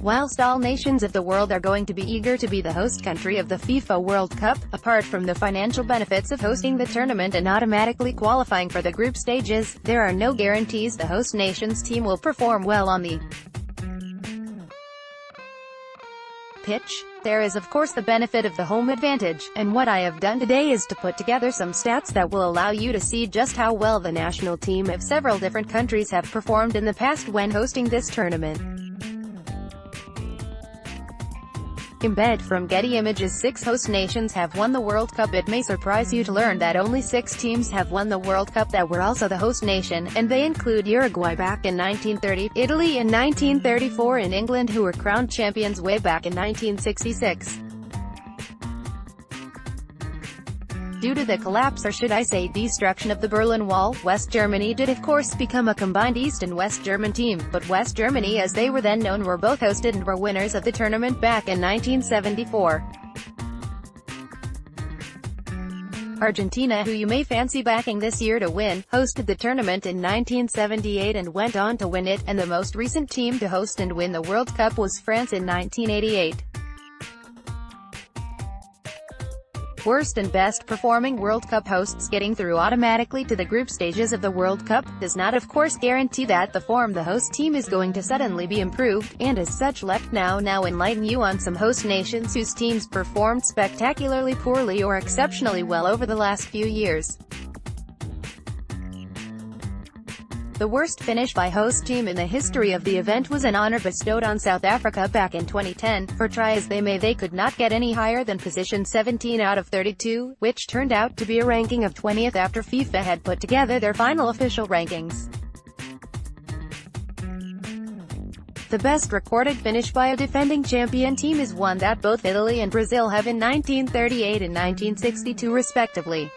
Whilst all nations of the world are going to be eager to be the host country of the FIFA World Cup, apart from the financial benefits of hosting the tournament and automatically qualifying for the group stages, there are no guarantees the host nation's team will perform well on the pitch. There is of course the benefit of the home advantage, and what I have done today is to put together some stats that will allow you to see just how well the national team of several different countries have performed in the past when hosting this tournament. Embed from Getty Images. 6 host nations have won the World Cup. It may surprise you to learn that only 6 teams have won the World Cup that were also the host nation, and they include Uruguay back in 1930, Italy in 1934, and England, who were crowned champions way back in 1966. Due to the collapse, or should I say destruction, of the Berlin Wall, West Germany did of course become a combined East and West German team, but West Germany, as they were then known, were both hosted and were winners of the tournament back in 1974. Argentina, who you may fancy backing this year to win, hosted the tournament in 1978 and went on to win it, and the most recent team to host and win the World Cup was France in 1988. Worst and best performing World Cup hosts getting through automatically to the group stages of the World Cup does not of course guarantee that the form the host team is going to suddenly be improved, and as such let now enlighten you on some host nations whose teams performed spectacularly poorly or exceptionally well over the last few years. The worst finish by host team in the history of the event was an honor bestowed on South Africa back in 2010, for try as they may they could not get any higher than position 17 out of 32, which turned out to be a ranking of 20th after FIFA had put together their final official rankings. The best recorded finish by a defending champion team is one that both Italy and Brazil have in 1938 and 1962 respectively.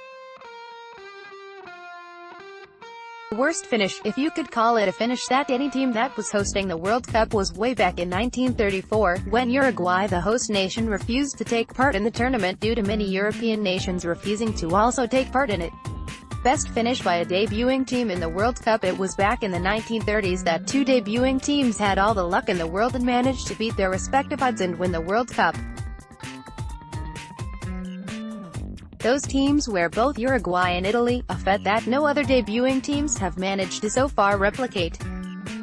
The worst finish, if you could call it a finish, that any team that was hosting the World Cup was way back in 1934, when Uruguay, the host nation, refused to take part in the tournament due to many European nations refusing to also take part in it. Best finish by a debuting team in the World Cup. It was back in the 1930s that 2 debuting teams had all the luck in the world and managed to beat their respective odds and win the World Cup. Those teams were both Uruguay and Italy, a feat that no other debuting teams have managed to so far replicate.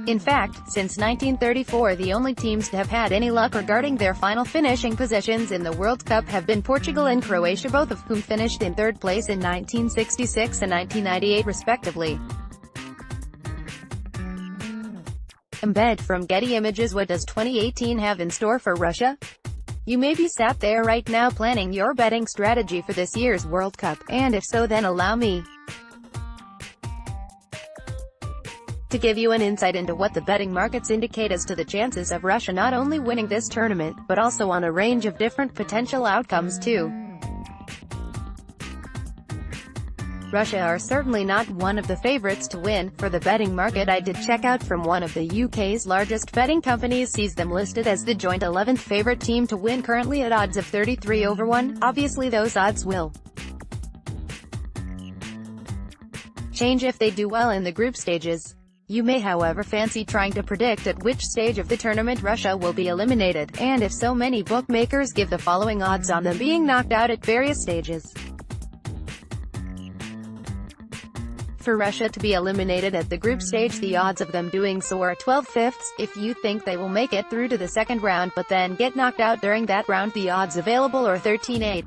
In fact, since 1934 the only teams to have had any luck regarding their final finishing positions in the World Cup have been Portugal and Croatia, both of whom finished in 3rd place in 1966 and 1998 respectively. Embed from Getty Images. What does 2018 have in store for Russia? You may be sat there right now planning your betting strategy for this year's World Cup, and if so, then allow me to give you an insight into what the betting markets indicate as to the chances of Russia not only winning this tournament, but also on a range of different potential outcomes too. Russia are certainly not one of the favorites to win. For the betting market I did check out from one of the UK's largest betting companies, sees them listed as the joint 11th favourite team to win, currently at odds of 33/1. Obviously those odds will change if they do well in the group stages. You may however fancy trying to predict at which stage of the tournament Russia will be eliminated, and if so, many bookmakers give the following odds on them being knocked out at various stages. For Russia to be eliminated at the group stage, the odds of them doing so are 12/5. If you think they will make it through to the second round but then get knocked out during that round, the odds available are 13/8.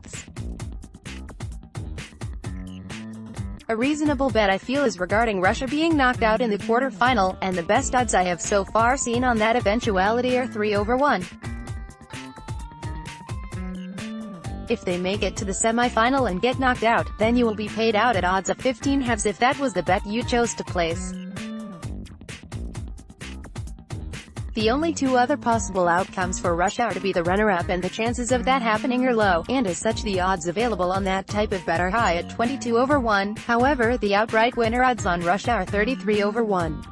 A reasonable bet I feel is regarding Russia being knocked out in the quarter-final, and the best odds I have so far seen on that eventuality are 3/1. If they make it to the semi-final and get knocked out, then you will be paid out at odds of 15/2 if that was the bet you chose to place. The only 2 other possible outcomes for Russia are to be the runner-up, and the chances of that happening are low, and as such the odds available on that type of bet are high at 22/1. However, the outright winner odds on Russia are 33/1.